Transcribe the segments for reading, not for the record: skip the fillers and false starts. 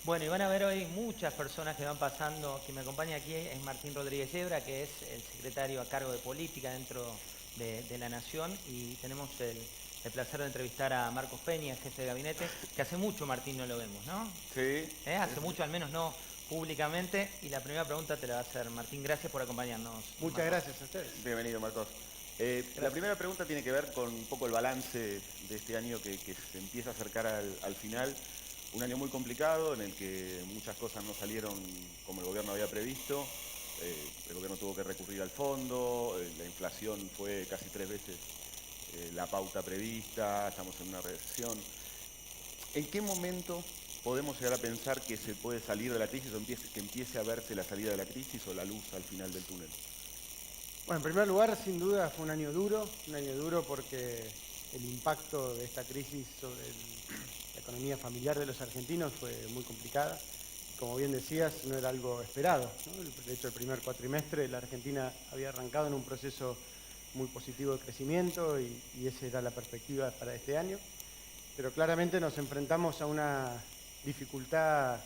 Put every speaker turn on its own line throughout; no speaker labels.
Bueno, y van a ver hoy muchas personas que van pasando. Quien me acompaña aquí es Martín Rodríguez Yebra, que es el secretario a cargo de política dentro de la Nación, y tenemos el placer de entrevistar a Marcos Peña, jefe de gabinete, que hace mucho, Martín, no lo vemos, ¿no?
Sí.
Hace mucho, al menos no públicamente, y la primera pregunta te la va a hacer Martín. Gracias por acompañarnos,
Muchas
Marcos.
gracias a ustedes.
Bienvenido, Marcos. La primera pregunta tiene que ver con un poco el balance de este año que se empieza a acercar al final. Un año muy complicado en el que muchas cosas no salieron como el gobierno había previsto. El gobierno tuvo que recurrir al fondo, la inflación fue casi 3 veces la pauta prevista, estamos en una recesión. ¿En qué momento podemos llegar a pensar que se puede salir de la crisis o que empiece a verse la salida de la crisis o la luz al final del túnel?
Bueno, en primer lugar, sin duda fue un año duro porque el impacto de esta crisis sobre la economía familiar de los argentinos fue muy complicada. Como bien decías, no era algo esperado, ¿no? De hecho, el primer cuatrimestre la Argentina había arrancado en un proceso muy positivo de crecimiento y esa era la perspectiva para este año. Pero claramente nos enfrentamos a una dificultad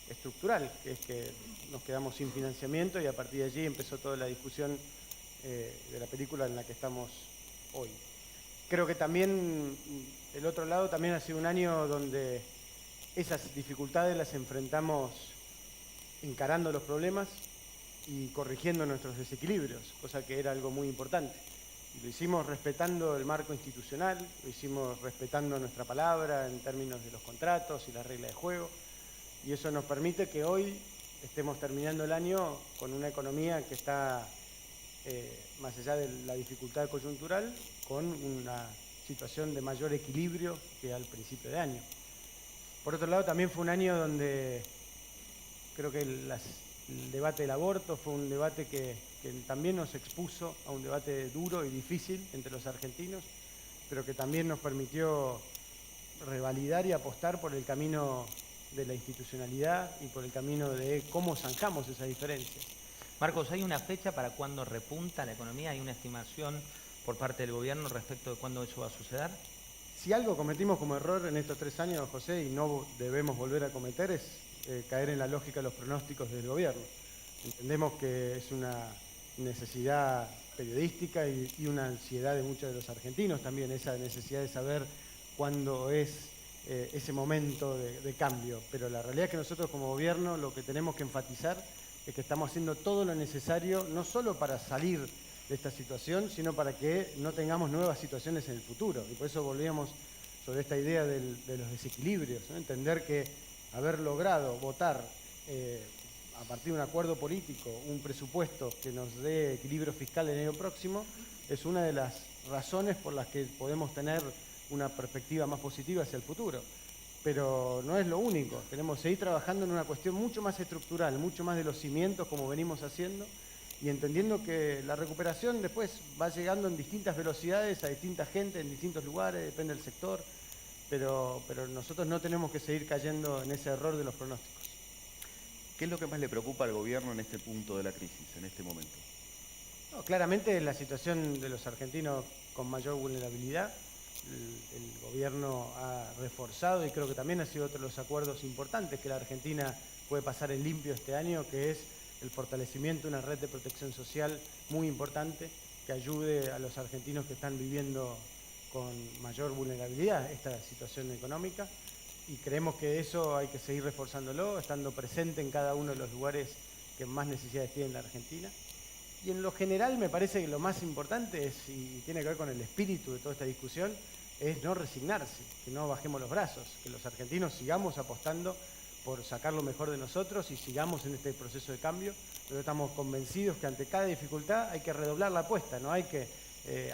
estructural, que es que nos quedamos sin financiamiento y a partir de allí empezó toda la discusión de la película en la que estamos hoy. Creo que también, el otro lado, también ha sido un año donde esas dificultades las enfrentamos encarando los problemas y corrigiendo nuestros desequilibrios, cosa que era algo muy importante. Y lo hicimos respetando el marco institucional, lo hicimos respetando nuestra palabra en términos de los contratos y la regla de juego, y eso nos permite que hoy estemos terminando el año con una economía que está, más allá de la dificultad coyuntural, con una situación de mayor equilibrio que al principio de año. Por otro lado, también fue un año donde creo que el debate del aborto fue un debate que también nos expuso a un debate duro y difícil entre los argentinos, pero que también nos permitió revalidar y apostar por el camino de la institucionalidad y por el camino de cómo zanjamos esas diferencias.
Marcos, ¿hay una fecha para cuándo repunta la economía? ¿Hay una estimación por parte del gobierno respecto de cuándo eso va a suceder?
Si algo cometimos como error en estos 3 años, José, y no debemos volver a cometer, es caer en la lógica de los pronósticos del gobierno. Entendemos que es una necesidad periodística y una ansiedad de muchos de los argentinos también, esa necesidad de saber cuándo es ese momento de cambio. Pero la realidad es que nosotros como gobierno lo que tenemos que enfatizar es que estamos haciendo todo lo necesario, no solo para salir de esta situación, sino para que no tengamos nuevas situaciones en el futuro. Y por eso volvíamos sobre esta idea de los desequilibrios, ¿no? Entender que haber logrado votar a partir de un acuerdo político un presupuesto que nos dé equilibrio fiscal en el año próximo es una de las razones por las que podemos tener una perspectiva más positiva hacia el futuro. Pero no es lo único, tenemos que seguir trabajando en una cuestión mucho más estructural, mucho más de los cimientos como venimos haciendo, y entendiendo que la recuperación después va llegando en distintas velocidades a distinta gente, en distintos lugares, depende del sector, pero nosotros no tenemos que seguir cayendo en ese error de los pronósticos.
¿Qué es lo que más le preocupa al gobierno en este punto de la crisis, en este momento?
No, claramente la situación de los argentinos con mayor vulnerabilidad. El gobierno ha reforzado y creo que también ha sido otro de los acuerdos importantes que la Argentina puede pasar en limpio este año, que es el fortalecimiento de una red de protección social muy importante que ayude a los argentinos que están viviendo con mayor vulnerabilidad esta situación económica, y creemos que eso hay que seguir reforzándolo, estando presente en cada uno de los lugares que más necesidades tiene la Argentina. Y en lo general me parece que lo más importante es, y tiene que ver con el espíritu de toda esta discusión, es no resignarse, que no bajemos los brazos, que los argentinos sigamos apostando por sacar lo mejor de nosotros y sigamos en este proceso de cambio. Pero estamos convencidos que ante cada dificultad hay que redoblar la apuesta, no hay que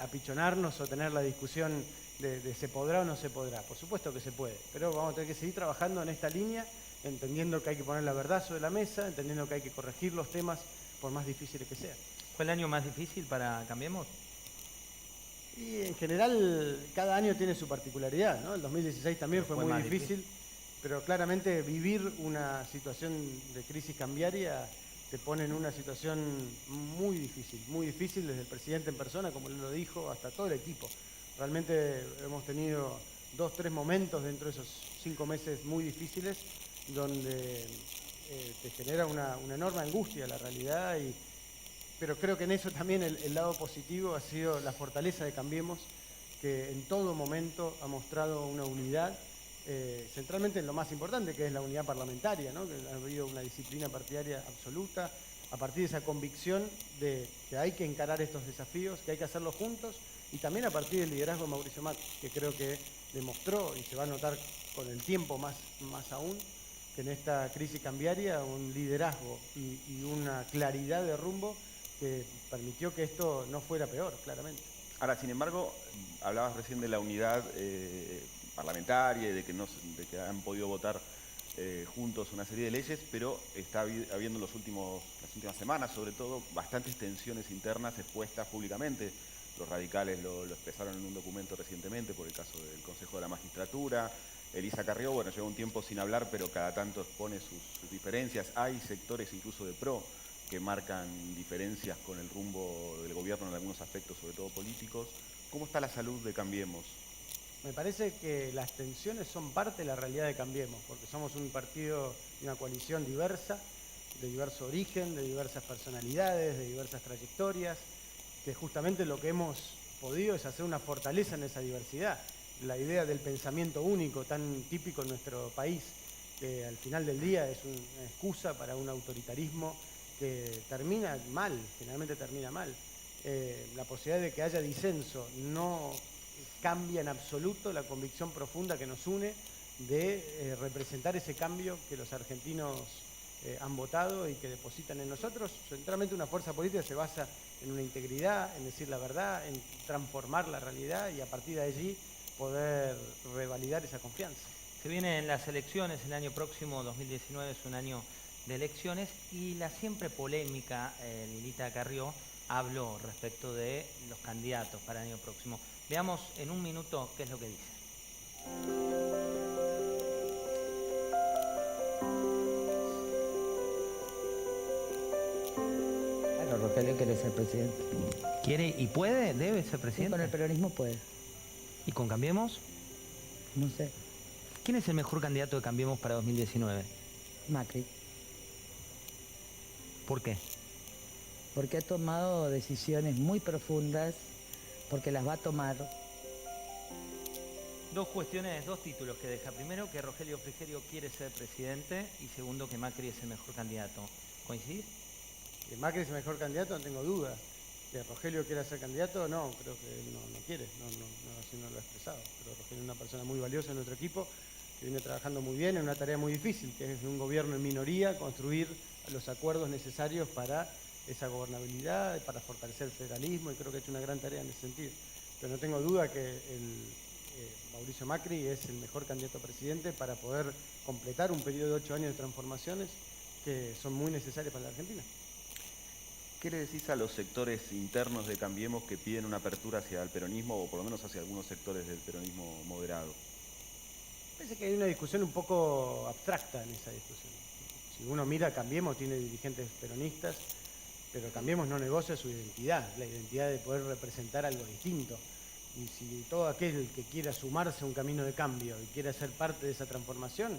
apichonarnos o tener la discusión de se podrá o no se podrá. Por supuesto que se puede, pero vamos a tener que seguir trabajando en esta línea, entendiendo que hay que poner la verdad sobre la mesa, entendiendo que hay que corregir los temas por más difíciles que sean.
¿Fue el año más difícil para Cambiemos?
Y en general cada año tiene su particularidad, ¿no? El 2016 también fue muy difícil, pero claramente vivir una situación de crisis cambiaria te pone en una situación muy difícil desde el presidente en persona, como él lo dijo, hasta todo el equipo. Realmente hemos tenido 2, 3 momentos dentro de esos 5 meses muy difíciles donde te genera una enorme angustia la realidad, pero creo que en eso también el lado positivo ha sido la fortaleza de Cambiemos, que en todo momento ha mostrado una unidad, centralmente en lo más importante, que es la unidad parlamentaria, ¿no? Que ha habido una disciplina partidaria absoluta, a partir de esa convicción de que hay que encarar estos desafíos, que hay que hacerlos juntos, y también a partir del liderazgo de Mauricio Macri, que creo que demostró, y se va a notar con el tiempo más aún, que en esta crisis cambiaria un liderazgo y una claridad de rumbo que permitió que esto no fuera peor, claramente.
Ahora, sin embargo, hablabas recién de la unidad parlamentaria y de que han podido votar juntos una serie de leyes, pero está habiendo las últimas semanas, sobre todo, bastantes tensiones internas expuestas públicamente. Los radicales lo expresaron en un documento recientemente por el caso del Consejo de la Magistratura. Elisa Carrió, bueno, lleva un tiempo sin hablar, pero cada tanto expone sus diferencias. Hay sectores incluso de PRO que marcan diferencias con el rumbo del gobierno en algunos aspectos, sobre todo políticos. ¿Cómo está la salud de Cambiemos?
Me parece que las tensiones son parte de la realidad de Cambiemos, porque somos un partido y una coalición diversa, de diverso origen, de diversas personalidades, de diversas trayectorias, que justamente lo que hemos podido es hacer una fortaleza en esa diversidad. La idea del pensamiento único, tan típico en nuestro país, que al final del día es una excusa para un autoritarismo que termina mal, generalmente termina mal. La posibilidad de que haya disenso no cambia en absoluto la convicción profunda que nos une de representar ese cambio que los argentinos han votado y que depositan en nosotros. Centralmente una fuerza política se basa en una integridad, en decir la verdad, en transformar la realidad y a partir de allí poder revalidar esa confianza.
Se vienen las elecciones, el año próximo, 2019, es un año de elecciones y la siempre polémica Lilita Carrió habló respecto de los candidatos para el año próximo. Veamos en un minuto qué es lo que dice.
Claro, Rogelio quiere ser presidente.
¿Quiere y puede? ¿Debe ser
Sí,
presidente?
con el peronismo puede.
¿Y con Cambiemos?
No sé.
¿Quién es el mejor candidato de Cambiemos para 2019?
Macri.
¿Por qué?
Porque ha tomado decisiones muy profundas, porque las va a tomar.
Dos cuestiones, dos títulos que deja. Primero, que Rogelio Frigerio quiere ser presidente y segundo, que Macri es el mejor candidato. ¿Coincidís?
Que Macri es el mejor candidato, no tengo duda. Que Rogelio quiera ser candidato, no, creo que él no quiere, así no lo ha expresado. Pero Rogelio es una persona muy valiosa en nuestro equipo, que viene trabajando muy bien en una tarea muy difícil, que es de un gobierno en minoría, construir los acuerdos necesarios para esa gobernabilidad, para fortalecer el federalismo, y creo que ha hecho una gran tarea en ese sentido. Pero no tengo duda que Mauricio Macri es el mejor candidato a presidente para poder completar un periodo de 8 años de transformaciones que son muy necesarias para la Argentina.
¿Qué le decís a los sectores internos de Cambiemos que piden una apertura hacia el peronismo o por lo menos hacia algunos sectores del peronismo moderado?
Parece que hay una discusión un poco abstracta en esa discusión. Si uno mira, Cambiemos tiene dirigentes peronistas, pero Cambiemos no negocia su identidad, la identidad de poder representar algo distinto. Y si todo aquel que quiera sumarse a un camino de cambio y quiera ser parte de esa transformación,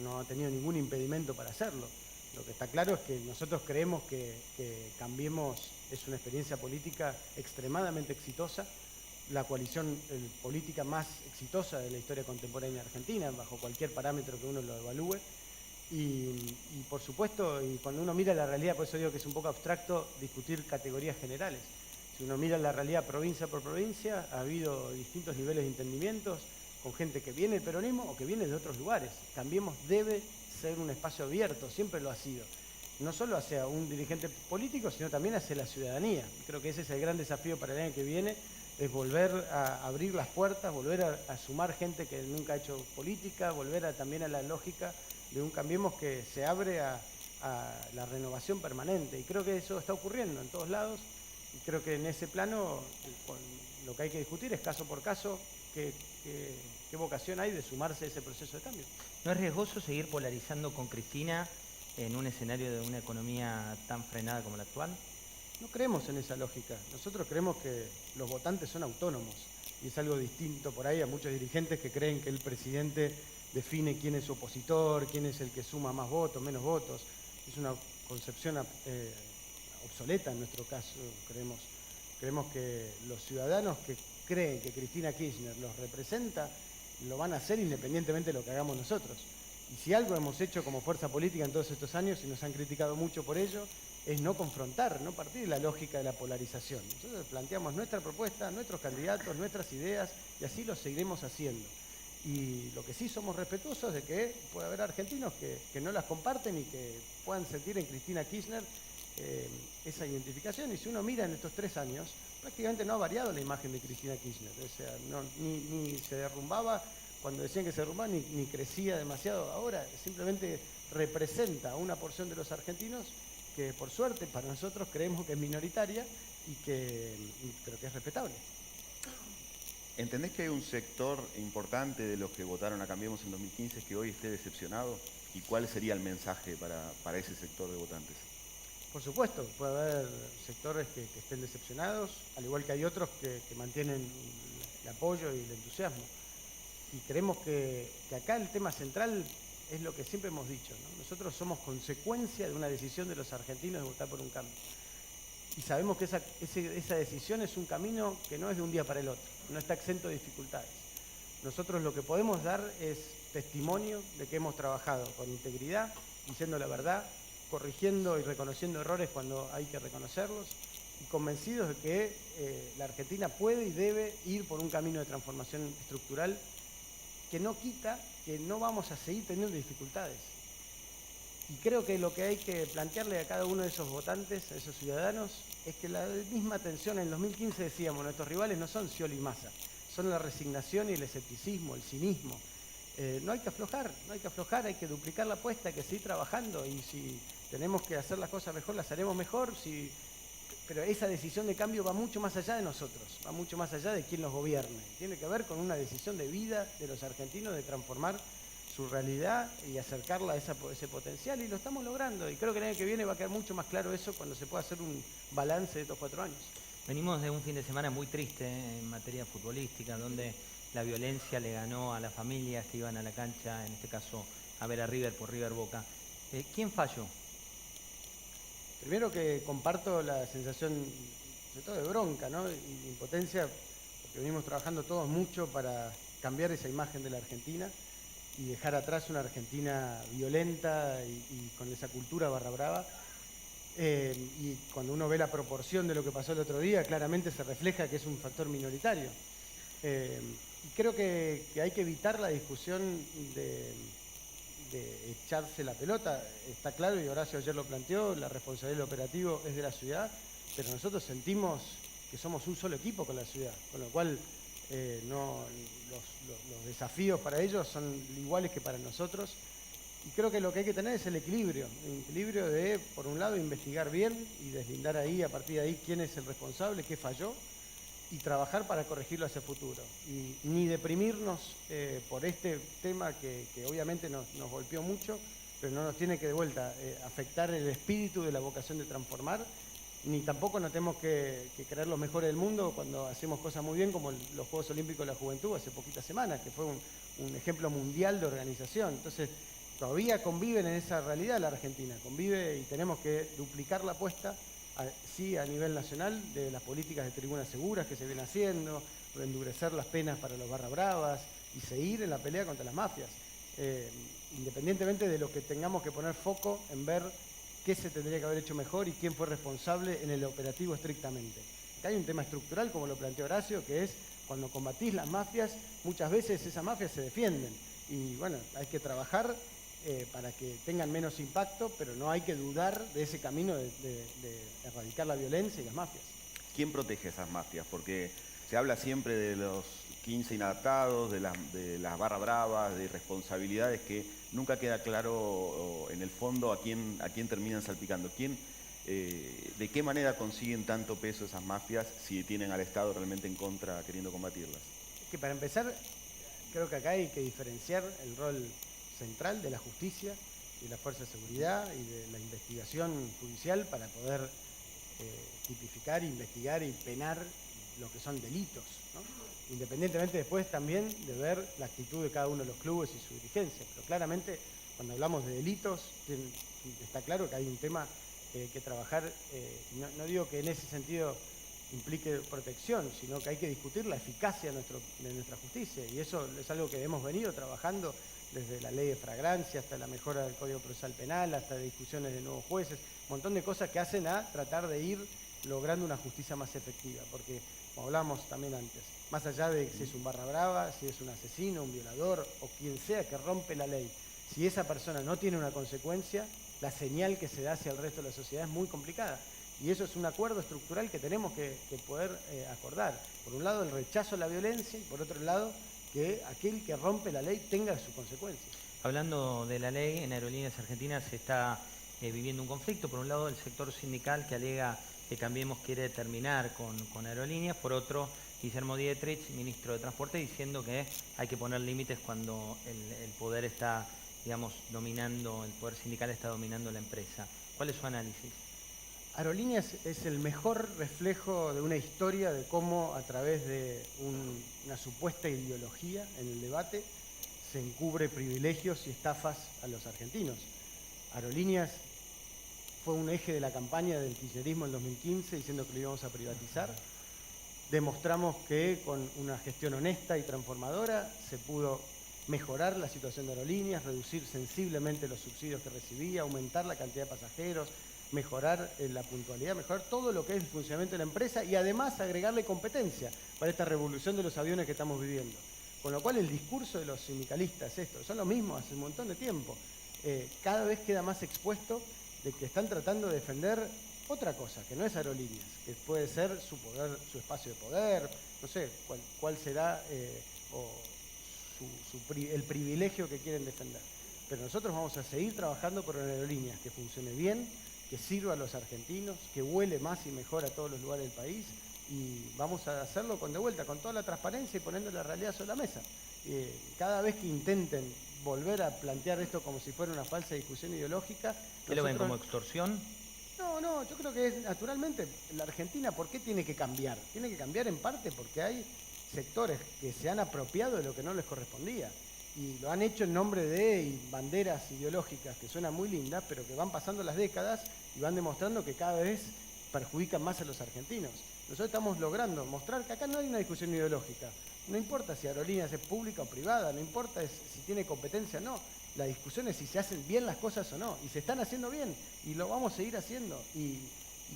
no ha tenido ningún impedimento para hacerlo. Lo que está claro es que nosotros creemos que Cambiemos es una experiencia política extremadamente exitosa, la coalición política más exitosa de la historia contemporánea argentina, bajo cualquier parámetro que uno lo evalúe. Y por supuesto, y cuando uno mira la realidad, por eso digo que es un poco abstracto discutir categorías generales. Si uno mira la realidad provincia por provincia, ha habido distintos niveles de entendimientos con gente que viene del peronismo o que viene de otros lugares. Cambiemos debe ser un espacio abierto, siempre lo ha sido. No solo hacia un dirigente político, sino también hacia la ciudadanía. Creo que ese es el gran desafío para el año que viene, es volver a abrir las puertas, volver a sumar gente que nunca ha hecho política, volver también a la lógica de un Cambiemos que se abre a la renovación permanente. Y creo que eso está ocurriendo en todos lados. Y creo que en ese plano lo que hay que discutir es caso por caso qué vocación hay de sumarse a ese proceso de cambio.
¿No es riesgoso seguir polarizando con Cristina en un escenario de una economía tan frenada como la actual?
No creemos en esa lógica. Nosotros creemos que los votantes son autónomos y es algo distinto por ahí a muchos dirigentes que creen que el presidente define quién es su opositor, quién es el que suma más votos, menos votos. Es una concepción obsoleta en nuestro caso, creemos. Creemos que los ciudadanos que creen que Cristina Kirchner los representa, lo van a hacer independientemente de lo que hagamos nosotros. Y si algo hemos hecho como fuerza política en todos estos años, y nos han criticado mucho por ello, es no confrontar, no partir de la lógica de la polarización. Nosotros planteamos nuestra propuesta, nuestros candidatos, nuestras ideas, y así lo seguiremos haciendo. Y lo que sí somos respetuosos de que puede haber argentinos que no las comparten y que puedan sentir en Cristina Kirchner esa identificación. Y si uno mira en estos 3 años, prácticamente no ha variado la imagen de Cristina Kirchner. O sea, ni se derrumbaba cuando decían que se derrumbaba, ni crecía demasiado. Ahora simplemente representa a una porción de los argentinos que, por suerte, para nosotros creemos que es minoritaria pero que es respetable.
¿Entendés que hay un sector importante de los que votaron a Cambiemos en 2015 que hoy esté decepcionado? ¿Y cuál sería el mensaje para ese sector de votantes?
Por supuesto, puede haber sectores que estén decepcionados, al igual que hay otros que mantienen el apoyo y el entusiasmo. Y creemos que acá el tema central es lo que siempre hemos dicho, ¿no? Nosotros somos consecuencia de una decisión de los argentinos de votar por un cambio. Y sabemos que esa decisión es un camino que no es de un día para el otro, no está exento de dificultades. Nosotros lo que podemos dar es testimonio de que hemos trabajado con integridad, diciendo la verdad, corrigiendo y reconociendo errores cuando hay que reconocerlos, y convencidos de que la Argentina puede y debe ir por un camino de transformación estructural que no quita que no vamos a seguir teniendo dificultades. Y creo que lo que hay que plantearle a cada uno de esos votantes, a esos ciudadanos, es que la misma tensión en 2015 decíamos, nuestros rivales no son Scioli y Massa, son la resignación y el escepticismo, el cinismo. No hay que aflojar, hay que duplicar la apuesta, hay que seguir trabajando, y si tenemos que hacer las cosas mejor, las haremos mejor, pero esa decisión de cambio va mucho más allá de nosotros, va mucho más allá de quién los gobierne. Tiene que ver con una decisión de vida de los argentinos de transformar su realidad y acercarla a ese potencial, y lo estamos logrando. Y creo que el año que viene va a quedar mucho más claro eso cuando se pueda hacer un balance de estos 4 años.
Venimos de un fin de semana muy triste en materia futbolística, donde la violencia le ganó a las familias que iban a la cancha, en este caso a ver a River por River Boca. ¿Quién falló?
Primero que comparto la sensación, sobre todo de bronca, ¿no? Y de impotencia, porque venimos trabajando todos mucho para cambiar esa imagen de la Argentina y dejar atrás una Argentina violenta y con esa cultura barra brava. Y cuando uno ve la proporción de lo que pasó el otro día, claramente se refleja que es un factor minoritario. Y creo que hay que evitar la discusión de echarse la pelota. Está claro, y Horacio ayer lo planteó, la responsabilidad del operativo es de la ciudad, pero nosotros sentimos que somos un solo equipo con la ciudad, con lo cual los desafíos para ellos son iguales que para nosotros. Y creo que lo que hay que tener es el equilibrio de, por un lado, investigar bien y deslindar ahí, a partir de ahí, quién es el responsable, qué falló, y trabajar para corregirlo hacia el futuro. Y ni deprimirnos por este tema que obviamente nos golpeó mucho, pero no nos tiene que de vuelta afectar el espíritu de la vocación de transformar, ni tampoco nos tenemos que creer los mejores del mundo cuando hacemos cosas muy bien, como los Juegos Olímpicos de la Juventud hace poquitas semanas, que fue un ejemplo mundial de organización. Entonces, todavía conviven en esa realidad la Argentina, convive, y tenemos que duplicar la apuesta, sí, a nivel nacional, de las políticas de tribunas seguras que se vienen haciendo, endurecer las penas para los barra bravas y seguir en la pelea contra las mafias, independientemente de lo que tengamos que poner foco en ver qué se tendría que haber hecho mejor y quién fue responsable en el operativo estrictamente. Acá hay un tema estructural, como lo planteó Horacio, que es cuando combatís las mafias, muchas veces esas mafias se defienden, y bueno, hay que trabajar para que tengan menos impacto, pero no hay que dudar de ese camino de erradicar la violencia y las mafias.
¿Quién protege esas mafias? Porque se habla siempre de los 15 inadaptados, de las barra bravas, de responsabilidades que nunca queda claro en el fondo a quién terminan salpicando. ¿De qué manera consiguen tanto peso esas mafias si tienen al Estado realmente en contra queriendo combatirlas?
Es que para empezar, creo que acá hay que diferenciar el rol central de la justicia y la fuerza de seguridad y de la investigación judicial para poder tipificar, investigar y penar lo que son delitos, ¿no? independientemente después también de ver la actitud de cada uno de los clubes y su dirigencia. Pero claramente, cuando hablamos de delitos, está claro que hay un tema que hay que trabajar. No digo que en ese sentido implique protección, sino que hay que discutir la eficacia de nuestra justicia, y eso es algo que hemos venido trabajando desde la ley de fragancia hasta la mejora del Código Procesal Penal, hasta discusiones de nuevos jueces, un montón de cosas que hacen a tratar de ir logrando una justicia más efectiva, porque, como hablábamos también antes, más allá de si es un barra brava, si es un asesino, un violador o quien sea que rompe la ley, si esa persona no tiene una consecuencia, la señal que se da hacia el resto de la sociedad es muy complicada. Y eso es un acuerdo estructural que tenemos que poder acordar. Por un lado, el rechazo a la violencia, y por otro lado, que aquel que rompe la ley tenga sus consecuencias.
Hablando de la ley, en Aerolíneas Argentinas se está viviendo un conflicto. Por un lado, el sector sindical que alega que Cambiemos quiere terminar con Aerolíneas. Por otro, Guillermo Dietrich, ministro de Transporte, diciendo que hay que poner límites cuando el poder está, digamos, dominando, el poder sindical está dominando la empresa. ¿Cuál es su análisis?
Aerolíneas es el mejor reflejo de una historia de cómo a través de una supuesta ideología en el debate se encubre privilegios y estafas a los argentinos. Aerolíneas fue un eje de la campaña del kirchnerismo en 2015 diciendo que lo íbamos a privatizar. Demostramos que con una gestión honesta y transformadora se pudo mejorar la situación de Aerolíneas, reducir sensiblemente los subsidios que recibía, aumentar la cantidad de pasajeros, mejorar la puntualidad, mejorar todo lo que es el funcionamiento de la empresa y además agregarle competencia para esta revolución de los aviones que estamos viviendo. Con lo cual el discurso de los sindicalistas, son lo mismo hace un montón de tiempo, cada vez queda más expuesto de que están tratando de defender otra cosa, que no es Aerolíneas, que puede ser su poder, su espacio de poder, no sé cuál será el privilegio que quieren defender. Pero nosotros vamos a seguir trabajando por Aerolíneas que funcione bien, que sirva a los argentinos, que vuele más y mejor a todos los lugares del país, y vamos a hacerlo con toda la transparencia y poniendo la realidad sobre la mesa. Cada vez que intenten volver a plantear esto como si fuera una falsa discusión ideológica...
¿Qué lo ven como extorsión?
No, yo creo que naturalmente la Argentina, ¿por qué tiene que cambiar? Tiene que cambiar en parte porque hay sectores que se han apropiado de lo que no les correspondía y lo han hecho en nombre de banderas ideológicas que suenan muy lindas, pero que van pasando las décadas y van demostrando que cada vez perjudican más a los argentinos. Nosotros estamos logrando mostrar que acá no hay una discusión ideológica. No importa si Aerolíneas es pública o privada, no importa si tiene competencia o no. La discusión es si se hacen bien las cosas o no. Y se están haciendo bien y lo vamos a seguir haciendo. Y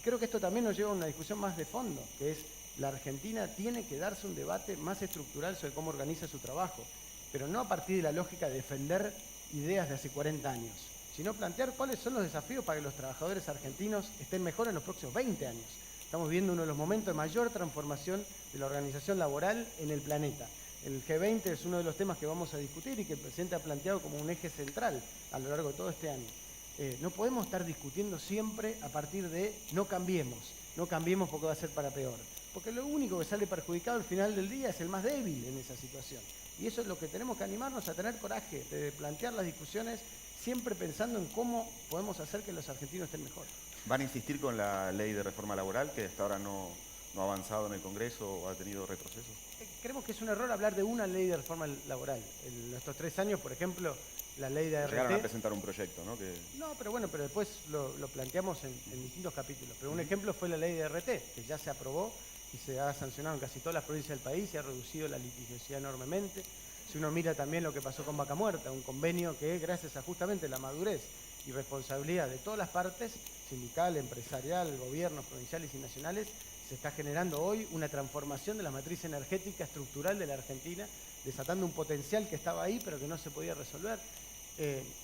creo que esto también nos lleva a una discusión más de fondo, que es la Argentina tiene que darse un debate más estructural sobre cómo organiza su trabajo, pero no a partir de la lógica de defender ideas de hace 40 años, sino plantear cuáles son los desafíos para que los trabajadores argentinos estén mejor en los próximos 20 años. Estamos viendo uno de los momentos de mayor transformación de la organización laboral en el planeta. El G20 es uno de los temas que vamos a discutir y que el presidente ha planteado como un eje central a lo largo de todo este año. No podemos estar discutiendo siempre a partir de no cambiemos porque va a ser para peor. Porque lo único que sale perjudicado al final del día es el más débil en esa situación. Y eso es lo que tenemos que animarnos a tener coraje, de plantear las discusiones siempre pensando en cómo podemos hacer que los argentinos estén mejor.
¿Van a insistir con la ley de reforma laboral que hasta ahora no ha avanzado en el Congreso o ha tenido retrocesos?
Creemos que es un error hablar de una ley de reforma laboral. En estos 3 años, por ejemplo, la ley de ART...
Llegaron a presentar un proyecto, ¿no?
No, pero bueno, pero después lo planteamos en distintos capítulos. Pero un ejemplo fue la ley de ART, que ya se aprobó y se ha sancionado en casi todas las provincias del país y ha reducido la litigiosidad enormemente. Si uno mira también lo que pasó con Vaca Muerta, un convenio que gracias a justamente la madurez y responsabilidad de todas las partes, sindical, empresarial, gobiernos provinciales y nacionales, se está generando hoy una transformación de la matriz energética estructural de la Argentina, desatando un potencial que estaba ahí pero que no se podía resolver.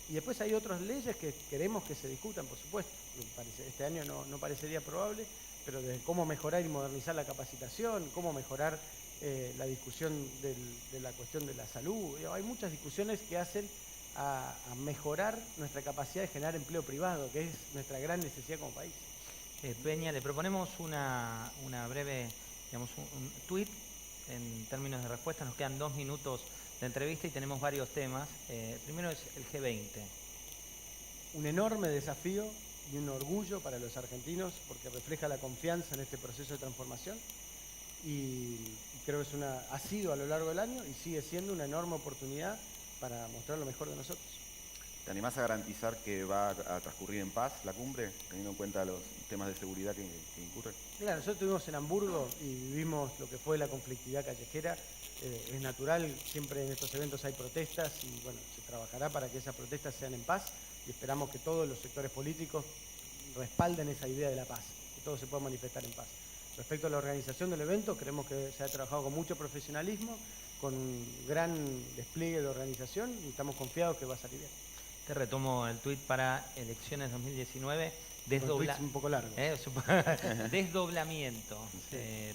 Y después hay otras leyes que queremos que se discutan, por supuesto. Este año no parecería probable, pero de cómo mejorar y modernizar la capacitación, cómo mejorar la discusión de la cuestión de la salud. Hay muchas discusiones que hacen a mejorar nuestra capacidad de generar empleo privado, que es nuestra gran necesidad como país.
Peña, le proponemos una breve, digamos, un tuit en términos de respuesta. Nos quedan 2 minutos de entrevista y tenemos varios temas. Primero es el G20.
Un enorme desafío y un orgullo para los argentinos porque refleja la confianza en este proceso de transformación y creo que ha sido a lo largo del año y sigue siendo una enorme oportunidad para mostrar lo mejor de nosotros.
¿Te animás a garantizar que va a transcurrir en paz la cumbre, teniendo en cuenta los temas de seguridad que incurren?
Mira, nosotros estuvimos en Hamburgo y vivimos lo que fue la conflictividad callejera. Es natural, siempre en estos eventos hay protestas y bueno, se trabajará para que esas protestas sean en paz y esperamos que todos los sectores políticos respalden esa idea de la paz, que todo se pueda manifestar en paz. Respecto a la organización del evento, creemos que se ha trabajado con mucho profesionalismo, con un gran despliegue de organización y estamos confiados que va a salir bien.
Te retomo el tuit para elecciones 2019.
Un poco largo.
Desdoblamiento,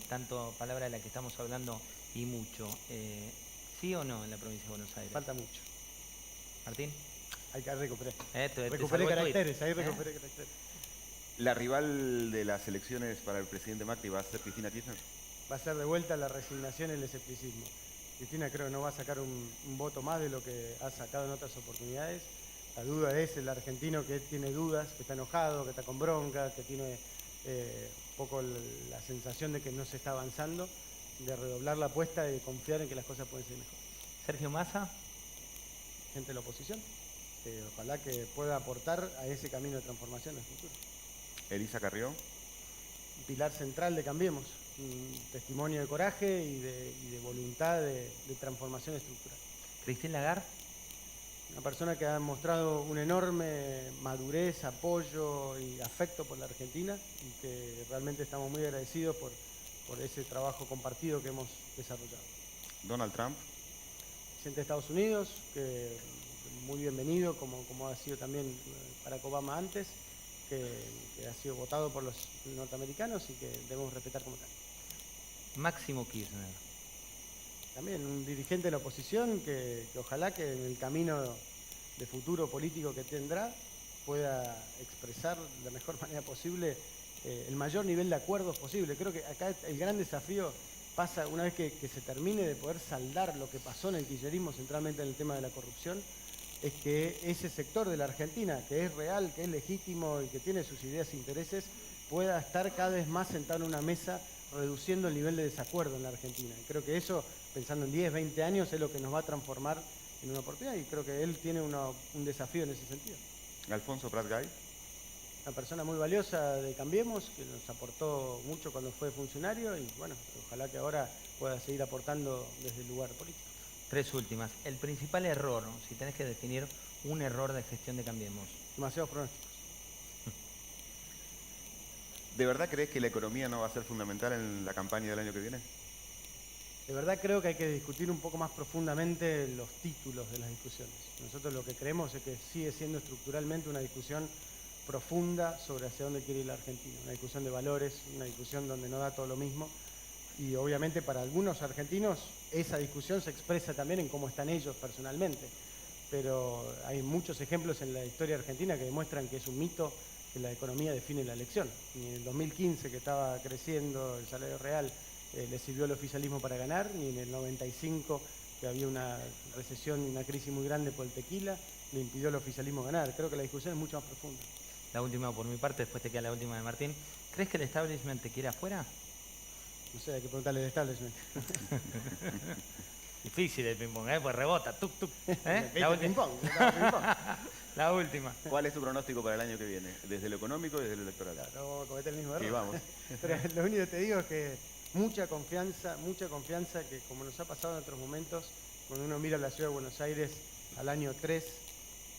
tanto palabra de la que estamos hablando y mucho. ¿Sí o no en la provincia de Buenos Aires?
Falta mucho.
Martín.
Hay que recuperar.
Recuperé
caracteres, ahí recuperé caracteres.
¿La rival de las elecciones para el presidente Macri va a ser Cristina Kirchner?
Va a ser de vuelta la resignación y el escepticismo. Cristina creo que no va a sacar un voto más de lo que ha sacado en otras oportunidades. La duda es el argentino que tiene dudas, que está enojado, que está con bronca, que tiene un poco la sensación de que no se está avanzando, de redoblar la apuesta y de confiar en que las cosas pueden ser mejor.
Sergio Massa.
Gente de la oposición, que ojalá que pueda aportar a ese camino de transformación en el futuro.
Elisa Carrió.
Un pilar central de Cambiemos, un testimonio de coraje y de voluntad de transformación estructural.
Christine Lagarde.
Una persona que ha mostrado una enorme madurez, apoyo y afecto por la Argentina y que realmente estamos muy agradecidos por ese trabajo compartido que hemos desarrollado.
Donald Trump.
Presidente de Estados Unidos, que muy bienvenido, como ha sido también Barack Obama antes, que ha sido votado por los norteamericanos y que debemos respetar como tal.
Máximo Kirchner.
También un dirigente de la oposición que ojalá que en el camino de futuro político que tendrá pueda expresar de la mejor manera posible el mayor nivel de acuerdos posible. Creo que acá el gran desafío pasa una vez que se termine de poder saldar lo que pasó en el kirchnerismo, centralmente en el tema de la corrupción, es que ese sector de la Argentina, que es real, que es legítimo y que tiene sus ideas e intereses, pueda estar cada vez más sentado en una mesa reduciendo el nivel de desacuerdo en la Argentina. Y creo que eso, pensando en 10, 20 años, es lo que nos va a transformar en una oportunidad y creo que él tiene un desafío en ese sentido.
Alfonso Prat Gay.
Una persona muy valiosa de Cambiemos, que nos aportó mucho cuando fue funcionario y bueno, ojalá que ahora pueda seguir aportando desde el lugar político.
3 últimas. El principal error, si tenés que definir un error de gestión de Cambiemos.
Demasiados pronósticos.
¿De verdad crees que la economía no va a ser fundamental en la campaña del año que viene?
De verdad creo que hay que discutir un poco más profundamente los títulos de las discusiones. Nosotros lo que creemos es que sigue siendo estructuralmente una discusión profunda sobre hacia dónde quiere ir la Argentina. Una discusión de valores, una discusión donde no da todo lo mismo. Y obviamente para algunos argentinos esa discusión se expresa también en cómo están ellos personalmente. Pero hay muchos ejemplos en la historia argentina que demuestran que es un mito que la economía define la elección. Ni en el 2015, que estaba creciendo el salario real, le sirvió el oficialismo para ganar, ni en el 95, que había una recesión y una crisis muy grande por el tequila, le impidió al oficialismo ganar. Creo que la discusión es mucho más profunda.
La última por mi parte, después te queda la última de Martín. ¿Crees que el establishment te quiere afuera?
No sé, hay que preguntarle al establishment.
Difícil el ping-pong, pues rebota, tuk, tuk. La última.
¿Cuál es tu pronóstico para el año que viene? ¿Desde lo económico y desde lo electoral?
Claro, no vamos a cometer el mismo error.
Sí, vamos.
Pero lo único que te digo es que mucha confianza que como nos ha pasado en otros momentos, cuando uno mira la ciudad de Buenos Aires al año 3,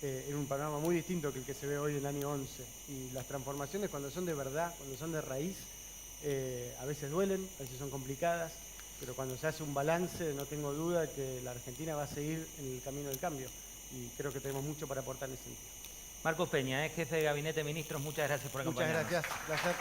era un panorama muy distinto que el que se ve hoy en el año 11. Y las transformaciones cuando son de verdad, cuando son de raíz, a veces duelen, a veces son complicadas, pero cuando se hace un balance, no tengo duda que la Argentina va a seguir en el camino del cambio. Y creo que tenemos mucho para aportar en ese sentido.
Marcos Peña, jefe de Gabinete de Ministros, muchas gracias por acompañarnos.
Muchas gracias, placer.